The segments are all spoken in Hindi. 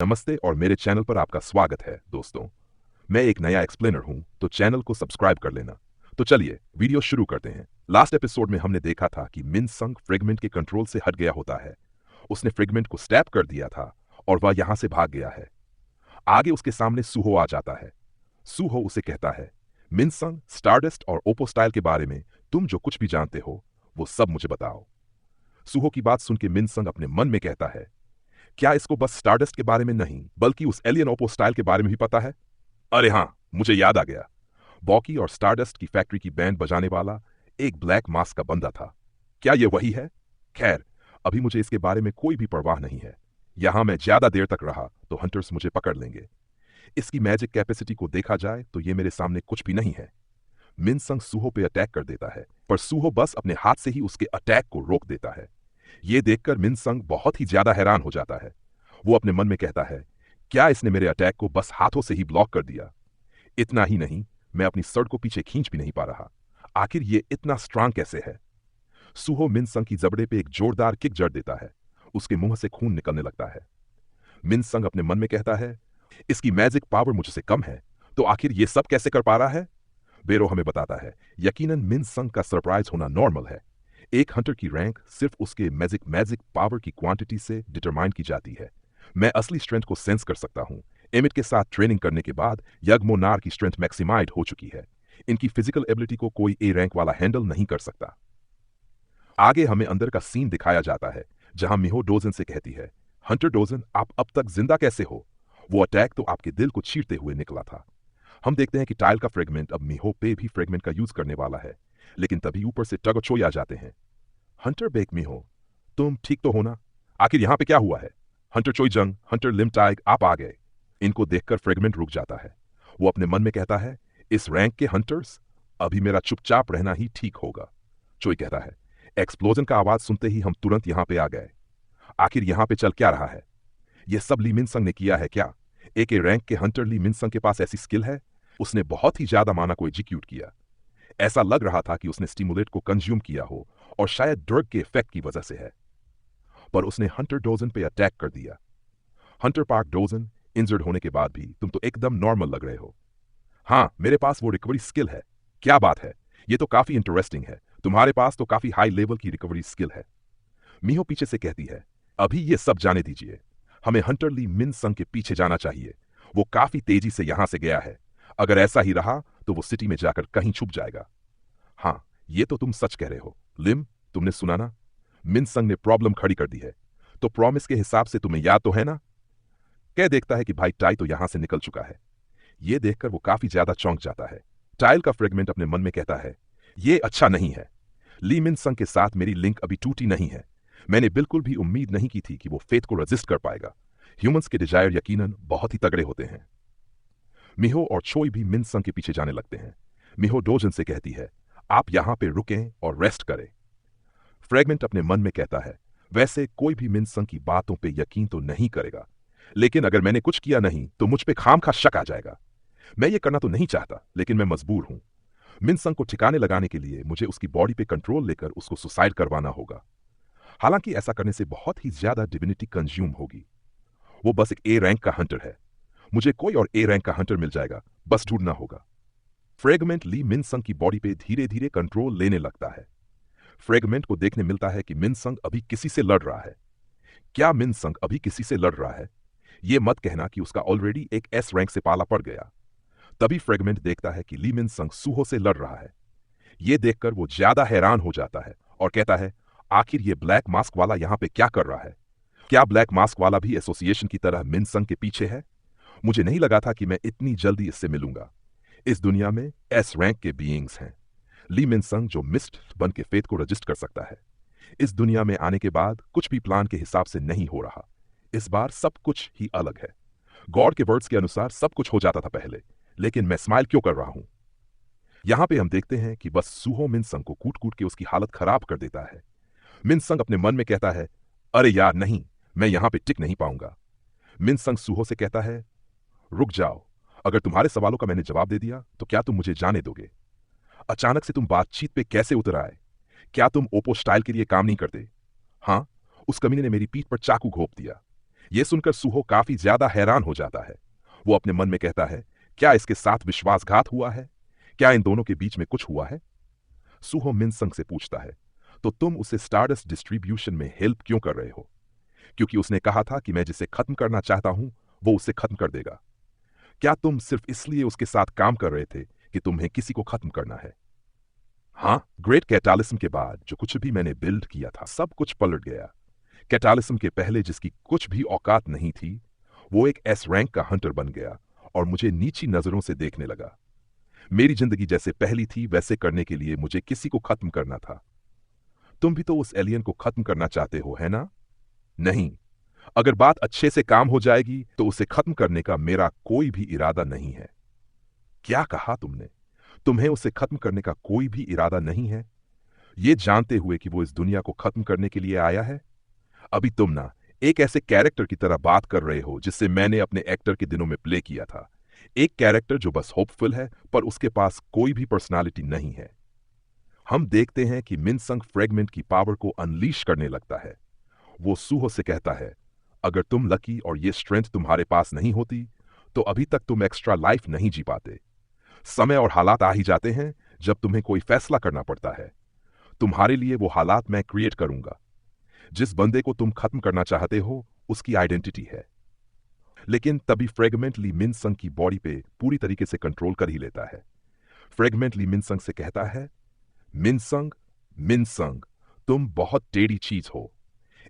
नमस्ते और मेरे चैनल पर आपका स्वागत है दोस्तों। मैं एक नया एक्सप्लेनर हूं, तो चैनल को सब्सक्राइब कर लेना। तो चलिए वीडियो शुरू करते हैं। लास्ट एपिसोड में हमने देखा था कि मिन संग फ्रेगमेंट के कंट्रोल से हट गया होता है। उसने फ्रेगमेंट को स्टैप कर दिया था और वह यहां से भाग गया है। आगे उसके सामने सूहो आ जाता है। सूहो उसे कहता है, मिन संग, स्टारडस्ट और ओपो स्टाइल के बारे में तुम जो कुछ भी जानते हो वो सब मुझे बताओ। सूहो की बात सुन के मिन संग अपने मन में कहता है, क्या इसको बस स्टारडस्ट के बारे में नहीं बल्कि उस एलियन ओपो स्टाइल के बारे में भी पता है? अरे हां, मुझे याद आ गया। बॉकी और स्टारडस्ट की फैक्ट्री की बैंड बजाने वाला एक ब्लैक मास्क का बंदा था। क्या यह वही है? खैर, अभी मुझे इसके बारे में कोई भी परवाह नहीं है। यहां मैं ज्यादा देर तक रहा तो हंटर्स मुझे पकड़ लेंगे। इसकी मैजिक कैपेसिटी को देखा जाए तो यह मेरे सामने कुछ भी नहीं है। मिनसंग सूहो पे अटैक कर देता है, पर सूहो बस अपने हाथ से ही उसके अटैक को रोक देता है। यह देखकर मिनसंग बहुत ही ज्यादा हैरान हो जाता है। वो अपने मन में कहता है, क्या इसने मेरे अटैक को बस हाथों से ही ब्लॉक कर दिया? इतना ही नहीं, मैं अपनी सर्ड को पीछे खींच भी नहीं पा रहा। आखिर ये इतना स्ट्रांग कैसे है? सूहो मिनसंग की जबड़े पे एक जोरदार किक जड़ देता है। उसके मुंह से खून निकलने लगता है। मिनसंग अपने मन में कहता है, इसकी मैजिक पावर मुझसे कम है, तो आखिर ये सब कैसे कर पा रहा है? बेरो हमें बताता है, यकीनन मिनसंग का सरप्राइज होना नॉर्मल है। एक हंटर की रैंक सिर्फ उसके मैजिक पावर की क्वांटिटी से डिटरमाइन की जाती है। मैं असली स्ट्रेंथ को सेंस कर सकता हूं। एमिट के साथ ट्रेनिंग करने के बाद यग्मोनार की स्ट्रेंथ मैक्सिमाइड हो चुकी है। इनकी फिजिकल एबिलिटी को कोई ए रैंक वाला हैंडल नहीं कर सकता। आगे हमें अंदर का सीन दिखाया जाता है, जहां मिहो डोजन से कहती है, हंटर डोजन, आप अब तक जिंदा कैसे हो? वो अटैक तो आपके दिल को चीरते हुए निकला था। हम देखते हैं कि टाइल का फ्रेगमेंट अब मिहो पे भी फ्रेगमेंट का यूज करने वाला है, लेकिन तभी ऊपर से टग और चोई आ जाते हैं। हंटर बेक मिहो, तुम ठीक तो हो ना? आखिर यहां पे क्या हुआ है? हंटर चोई जंग, हंटर लिम टाइग, आप आ गए। इनको देखकर फ्रेगमेंट रुक जाता है। वो अपने मन में कहता है, इस रैंक के हंटर्स, अभी मेरा चुपचाप रहना ही ठीक होगा। चोई कहता है, एक्सप्लोजन का आवाज सुनते ही हम तुरंत यहां पे आ गए। आखिर यहां पे चल क्या रहा है? यह सब ली मिनसंग ने किया है क्या? एक रैंक के हंटर ली मिनसंग के पास ऐसी स्किल है? उसने बहुत ही ज्यादा माना को एग्जीक्यूट किया। ऐसा लग रहा था कि उसने स्टिमुलेट को कंज्यूम किया हो, और शायद ड्रग के इफेक्ट की वजह से है। पर उसने हंटर डोजन पे अटैक कर दिया। हंटर पार्क डोजन, इंजर्ड होने के बाद भी तुम तो एकदम नॉर्मल लग रहे हो। हाँ, मेरे पास वो रिकवरी स्किल है। क्या बात है, ये तो काफी इंटरेस्टिंग है। तुम्हारे पास तो काफी हाई लेवल की रिकवरी स्किल है। मीहो पीछे से कहती है, अभी ये सब जाने दीजिए। हमें हंटर ली मिन संग के पीछे जाना चाहिए। वो काफी तेजी से यहां से गया है। अगर ऐसा ही रहा तो वो सिटी में जाकर कहीं छुप जाएगा। हाँ, ये तो तुम सच कह रहे हो। लिम, तुमने सुना ना? मिन संग ने प्रॉब्लम खड़ी कर दी है। तो प्रॉमिस के हिसाब से तुम्हें याद तो है ना? कह देखता है कि भाई टाई तो यहां से निकल चुका है। ये देखकर वो काफी ज्यादा चौंक जाता है। टाइल का फ्रेगमेंट अपने मन में कहता है, ये अच्छा नहीं है। ली मिन संग के साथ मेरी लिंक अभी टूटी नहीं है। मैंने बिल्कुल भी उम्मीद नहीं की थी कि वो फेथ को रेजिस्ट कर पाएगा। ह्यूमंस के डिजायर यकीनन बहुत ही तगड़े होते हैं। मिहो और चोई भी मिन संग के पीछे जाने लगते हैं। मिहो डोजन से कहती है, आप यहां पे रुकें और रेस्ट करें। फ्रेगमेंट अपने मन में कहता है, वैसे कोई भी मिन संग की बातों पे यकीन तो नहीं करेगा, लेकिन अगर मैंने कुछ किया नहीं तो मुझ पे खामखा शक आ जाएगा। मैं ये करना तो नहीं चाहता, लेकिन मैं मजबूर हूं। मिनसंग को ठिकाने लगाने के लिए मुझे उसकी बॉडी पे कंट्रोल लेकर उसको सुसाइड करवाना होगा। हालांकि ऐसा करने से बहुत ही ज्यादा डिविनिटी कंज्यूम होगी। वो बस एक ए रैंक का हंटर है। मुझे कोई और ए रैंक का हंटर मिल जाएगा, बस ढूंढना होगा। फ्रेगमेंट ली मिनसंग की बॉडी पे धीरे धीरे कंट्रोल लेने लगता है। फ्रेगमेंट को देखने मिलता है कि मिनसंग अभी किसी से लड़ रहा है। क्या मिनसंग अभी किसी से लड़ रहा है? ये मत कहना कि उसका ऑलरेडी एक एस रैंक से पाला पड़ गया। तभी फ्रेगमेंट देखता है कि ली मिनसंग सूहो से लड़ रहा है। यह देखकर वो ज्यादा हैरान हो जाता है और कहता है, आखिर ये ब्लैक मास्क वाला यहां पे क्या कर रहा है? क्या ब्लैक मास्क वाला भी एसोसिएशन की तरह मिनसंग के पीछे है? मुझे नहीं लगा था कि मैं इतनी जल्दी इससे मिलूंगा। इस दुनिया में एस रैंक के बीइंग्स हैं। ली मिनसंग जो मिस्ट बन के फेथ को रजिस्ट कर सकता है। इस दुनिया में आने के बाद कुछ भी प्लान के हिसाब से नहीं हो रहा। इस बार सब कुछ ही अलग है। गॉड के वर्ड्स के अनुसार सब कुछ हो जाता था पहले, लेकिन मैं स्माइल क्यों कर रहा हूं? यहां पे हम देखते हैं कि बस सूहो मिनसंग को कूट कूट के उसकी हालत खराब कर देता है। मिनसंग अपने मन में कहता है, अरे यार नहीं, मैं यहां पे टिक नहीं पाऊंगा। मिनसंग सूहो से कहता है, रुक जाओ। अगर तुम्हारे सवालों का मैंने जवाब दे दिया तो क्या तुम मुझे जाने दोगे? अचानक से तुम बातचीत पे कैसे उतर आए? क्या तुम ओपो स्टाइल के लिए काम नहीं करते? हाँ, उस कमीने ने मेरी पीठ पर चाकू घोंप दिया। यह सुनकर सूहो काफी ज्यादा हैरान हो जाता है। वो अपने मन में कहता है, क्या इसके साथ विश्वासघात हुआ है? क्या इन दोनों के बीच में कुछ हुआ है? सूहो मिनसंग से पूछता है, तो तुम उसे स्टारडस्ट डिस्ट्रीब्यूशन में हेल्प क्यों कर रहे हो? क्योंकि उसने कहा था कि मैं जिसे खत्म करना चाहता हूं वो उसे खत्म कर देगा। क्या तुम सिर्फ इसलिए उसके साथ काम कर रहे थे कि तुम्हें किसी को खत्म करना है? हाँ, ग्रेट कैटालिज्म के बाद जो कुछ भी मैंने बिल्ड किया था सब कुछ पलट गया। कैटालिज्म के पहले जिसकी कुछ भी औकात नहीं थी, वो एक एस रैंक का हंटर बन गया और मुझे नीची नजरों से देखने लगा। मेरी जिंदगी जैसे पहली थी वैसे करने के लिए मुझे किसी को खत्म करना था। तुम भी तो उस एलियन को खत्म करना चाहते हो, है ना? नहीं, अगर बात अच्छे से काम हो जाएगी तो उसे खत्म करने का मेरा कोई भी इरादा नहीं है। क्या कहा तुमने? तुम्हें उसे खत्म करने का कोई भी इरादा नहीं है? ये जानते हुए कि वो इस दुनिया को खत्म करने के लिए आया है? अभी तुम ना एक ऐसे कैरेक्टर की तरह बात कर रहे हो जिससे मैंने अपने एक्टर के दिनों में प्ले किया था। एक कैरेक्टर जो बस होपफुल है पर उसके पास कोई भी पर्सनालिटी नहीं है। हम देखते हैं कि मिनसंग फ्रेगमेंट की पावर को अनलीश करने लगता है। वो सूहो से कहता है, अगर तुम लकी और ये स्ट्रेंथ तुम्हारे पास नहीं होती तो अभी तक तुम एक्स्ट्रा लाइफ नहीं जी पाते। समय और हालात आ ही जाते हैं जब तुम्हें कोई फैसला करना पड़ता है। तुम्हारे लिए वो हालात मैं क्रिएट करूंगा। जिस बंदे को तुम खत्म करना चाहते हो उसकी आइडेंटिटी है। लेकिन तभी फ्रेगमेंट ली मिनसंग की बॉडी पे पूरी तरीके से कंट्रोल कर ही लेता है। फ्रेगमेंट ली मिनसंग से कहता है, मिनसंग, मिनसंग, तुम बहुत टेढ़ी चीज हो।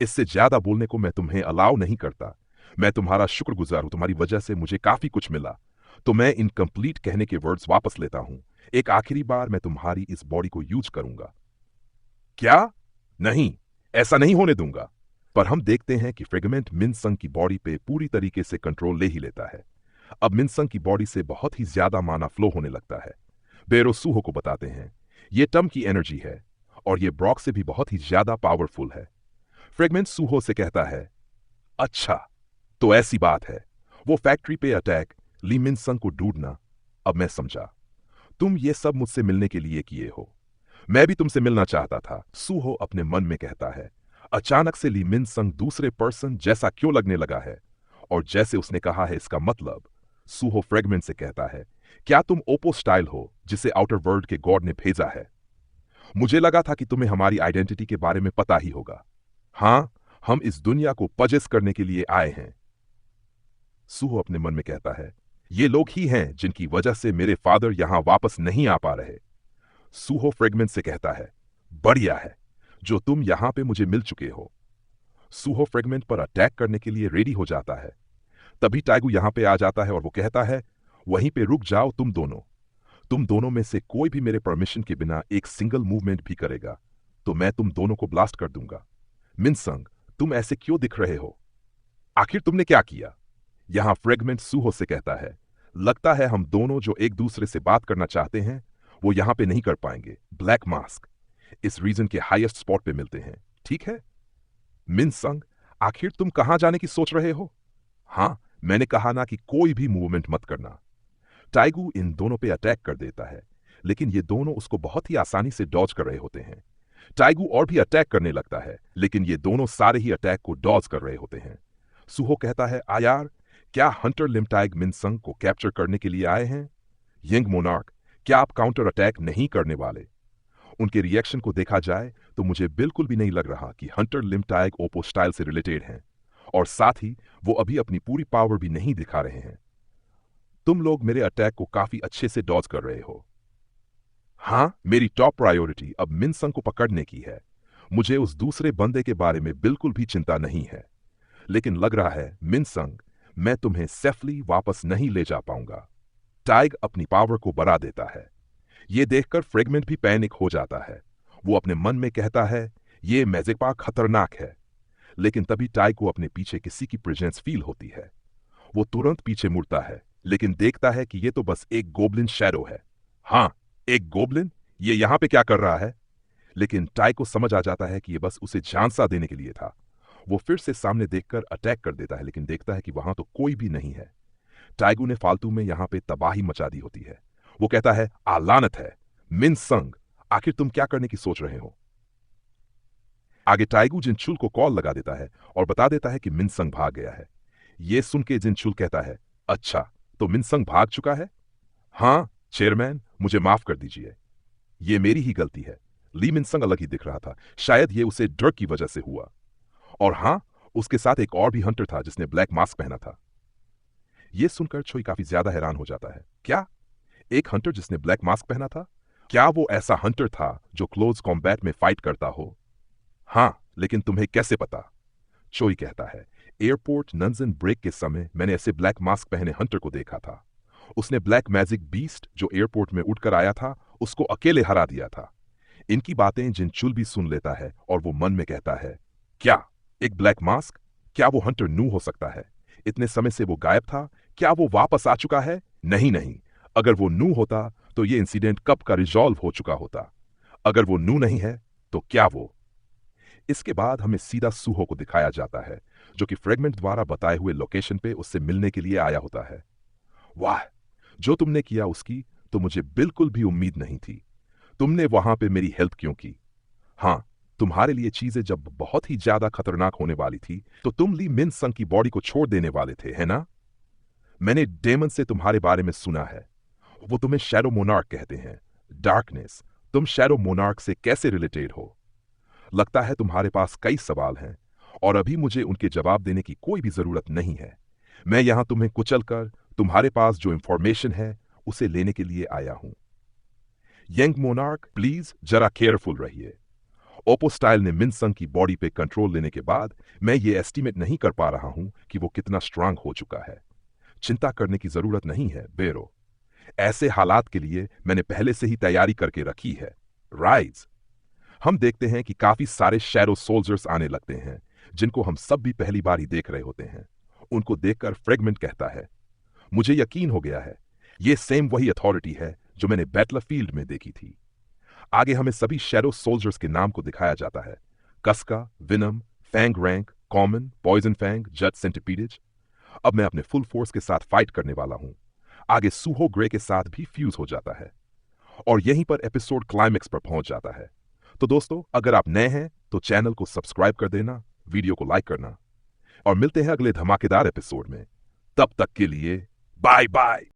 इससे ज्यादा बोलने को मैं तुम्हें अलाउ नहीं करता। मैं तुम्हारा शुक्रगुजार हूं, तुम्हारी वजह से मुझे काफी कुछ मिला। तो मैं इनकम्प्लीट कहने के वर्ड्स वापस लेता हूं। एक आखिरी बार मैं तुम्हारी इस बॉडी को यूज करूंगा। क्या? नहीं, ऐसा नहीं होने दूंगा। पर हम देखते हैं कि फ्रेगमेंट मिनसंग की बॉडी पे पूरी तरीके से कंट्रोल ले ही लेता है। अब मिनसंग की बॉडी से बहुत ही ज्यादा माना फ्लो होने लगता है। बेरो सूहो को बताते हैं, ये टम की एनर्जी है और ये ब्रॉक से भी बहुत ही ज्यादा पावरफुल है। फ्रेगमेंट सूहो से कहता है, अच्छा, तो ऐसी बात है। वो फैक्ट्री पे अटैक, ली मिनसंग को ढूंढना, अब मैं समझा। तुम ये सब मुझसे मिलने के लिए किए हो। मैं भी तुमसे मिलना चाहता था, सूहो अपने मन में कहता है। अचानक से ली मिनसंग दूसरे पर्सन जैसा क्यों लगने लगा है? और जैसे उसने कहा है इसका मतलब, सूहो फ्रेगमेंट से कहता है, क्या तुम ओपो स्टाइल हो जिसे आउटर वर्ल्ड के गॉड ने भेजा है? मुझे लगा था कि तुम्हें हमारी आइडेंटिटी के बारे में पता ही होगा। हाँ, हम इस दुनिया को पजेस करने के लिए आए हैं। सूहो अपने मन में कहता है, ये लोग ही हैं जिनकी वजह से मेरे फादर यहां वापस नहीं आ पा रहे। सूहो फ्रेगमेंट से कहता है, बढ़िया है जो तुम यहां पे मुझे मिल चुके हो। सूहो फ्रेगमेंट पर अटैक करने के लिए रेडी हो जाता है। तभी टाइगू यहां पे आ जाता है और वो कहता है, वहीं पे रुक जाओ तुम दोनों। तुम दोनों में से कोई भी मेरे परमिशन के बिना एक सिंगल मूवमेंट भी करेगा तो मैं तुम दोनों को ब्लास्ट कर दूंगा। मिनसंग, तुम ऐसे क्यों दिख रहे हो? आखिर तुमने क्या किया? यहां फ्रेगमेंट सूहो से कहता है, लगता है हम दोनों जो एक दूसरे से बात करना चाहते हैं वो यहां पे नहीं कर पाएंगे। ब्लैक मास्क इस रीजन के हाईएस्ट स्पॉट पे मिलते हैं, ठीक है? मिनसंग, आखिर तुम कहां जाने की सोच रहे हो? हां, मैंने कहा ना कि कोई भी मूवमेंट मत करना। टाइगू इन दोनों पे अटैक कर देता है, लेकिन ये दोनों उसको बहुत ही आसानी से डॉज कर रहे होते हैं। टाइगू और भी अटैक करने लगता है, लेकिन ये दोनों सारे ही अटैक को डॉज कर रहे होते हैं। सूहो कहता है, यार, क्या हंटर लिमटाइग मिनसंग को कैप्चर करने के लिए आए हैं? यंग मोनार्क, क्या आप काउंटर अटैक नहीं करने वाले? उनके रिएक्शन को देखा जाए तो मुझे बिल्कुल भी नहीं लग रहा कि हंटर लिमटाइग ओपो स्टाइल से रिलेटेड हैं, और साथ ही वो अभी अपनी पूरी पावर भी नहीं दिखा रहे हैं। तुम लोग मेरे अटैक को काफी अच्छे से डॉज कर रहे हो। हाँ, मेरी टॉप प्रायोरिटी अब मिनसंग को पकड़ने की है। मुझे उस दूसरे बंदे के बारे में बिल्कुल भी चिंता नहीं है। लेकिन लग रहा है मिनसंग, मैं तुम्हें सेफली वापस नहीं ले जा पाऊंगा। टाइग अपनी पावर को बढ़ा देता है। यह देखकर फ्रेगमेंट भी पैनिक हो जाता है। वो अपने मन में कहता है, ये मैजिपा खतरनाक है। लेकिन तभी टाइग को अपने पीछे किसी की प्रेजेंस फील होती है। वो तुरंत पीछे मुड़ता है, लेकिन देखता है कि ये तो बस एक गोब्लिन शैडो है। हाँ, एक गोब्लिन? ये यहां पे क्या कर रहा है? लेकिन टाइग को समझ आ जाता है कि ये बस उसे झांसा देने के लिए था। वो फिर से सामने देखकर अटैक कर देता है, लेकिन देखता है कि वहां तो कोई भी नहीं है। टाइगू ने फालतू में यहां पे तबाही मचा दी होती है। वो कहता है, लानत है मिनसंग, आखिर तुम क्या करने की सोच रहे हो? आगे टाइगू जिनचुल को कॉल लगा देता है और बता देता है कि मिनसंग भाग गया है। ये सुन के जिनचुल कहता है, अच्छा तो मिनसंग भाग चुका है? हाँ चेयरमैन, मुझे माफ कर दीजिए, ये मेरी ही गलती है। ली मिनसंग अलग ही दिख रहा था, शायद ये उसे डर की वजह से हुआ। और हाँ, उसके साथ एक और भी हंटर था जिसने ब्लैक मास्क पहना था। यह सुनकर छोई काफी ज्यादा हैरान हो जाता है। क्या एक हंटर जिसने ब्लैक मास्क पहना था? क्या वो ऐसा हंटर था जो क्लोज कॉम्बैट में फाइट करता हो? हाँ, लेकिन तुम्हें कैसे पता? चोई कहता है, एयरपोर्ट नंजन ब्रेक के समय मैंने ऐसे ब्लैक मास्क पहने हंटर को देखा था। उसने ब्लैक मैजिक बीस्ट जो एयरपोर्ट में उड़कर आया था उसको अकेले हरा दिया था। इनकी बातें जिनचुल भी सुन लेता है और वो मन में कहता है, क्या एक ब्लैक मास्क? क्या वो हंटर नू हो सकता है? इतने समय से वो गायब था, क्या वो वापस आ चुका है? नहीं नहीं, अगर वो नू होता तो ये इंसिडेंट कब का रिजॉल्व हो चुका होता। अगर वो नू नहीं है तो क्या वो? इसके बाद हमें सीधा सूहो को दिखाया जाता है, जो कि फ्रेगमेंट द्वारा बताए हुए लोकेशन पे उससे मिलने के लिए आया होता है। वाह, जो तुमने किया उसकी तो मुझे बिल्कुल भी उम्मीद नहीं थी। तुमने वहां पे मेरी हेल्प क्यों की? हाँ, तुम्हारे लिए चीजें जब बहुत ही ज्यादा खतरनाक होने वाली थी तो तुम ली मिनसंग की बॉडी को छोड़ देने वाले थे, है ना? मैंने डेमन से तुम्हारे बारे में सुना है। वो तुम्हें शैडो मोनार्क कहते हैं। डार्कनेस, तुम शैडो मोनार्क से कैसे रिलेटेड हो? लगता है तुम्हारे पास कई सवाल हैं और अभी मुझे उनके जवाब देने की कोई भी जरूरत नहीं है। मैं यहां तुम्हें कुचलकर तुम्हारे पास जो इंफॉर्मेशन है उसे लेने के लिए आया हूं। यंग मोनार्क, प्लीज जरा केयरफुल रहिए। ओपो स्टाइल ने मिनसंग की बॉडी पे कंट्रोल लेने के बाद मैं ये एस्टीमेट नहीं कर पा रहा हूं कि वो कितना स्ट्रांग हो चुका है। चिंता करने की जरूरत नहीं है बेरो। ऐसे हालात के लिए मैंने पहले से ही तैयारी करके रखी है। राइज, हम देखते हैं कि काफी सारे शैडो सोल्जर्स आने लगते हैं जिनको हम सब भी पहली बार ही देख रहे होते हैं। उनको देखकर फ्रेगमेंट कहता है, मुझे यकीन हो गया है, ये सेम वही अथॉरिटी है जो मैंने बैटलफील्ड में देखी थी। आगे हमें सभी शैडो सोल्जर्स के नाम को दिखाया जाता है। कस्का, विनम, फैंग रैंक, कॉमन, पॉइजन फैंग, जज सेंटिपीडिज। अब मैं अपने फुल फोर्स के साथ फाइट करने वाला हूं। आगे सूहो ग्रे के साथ भी फ्यूज हो जाता है और यहीं पर एपिसोड क्लाइमेक्स पर पहुंच जाता है। तो दोस्तों, अगर आप नए हैं तो चैनल को सब्सक्राइब कर देना, वीडियो को लाइक करना और मिलते हैं अगले धमाकेदार एपिसोड में। तब तक के लिए बाय बाय।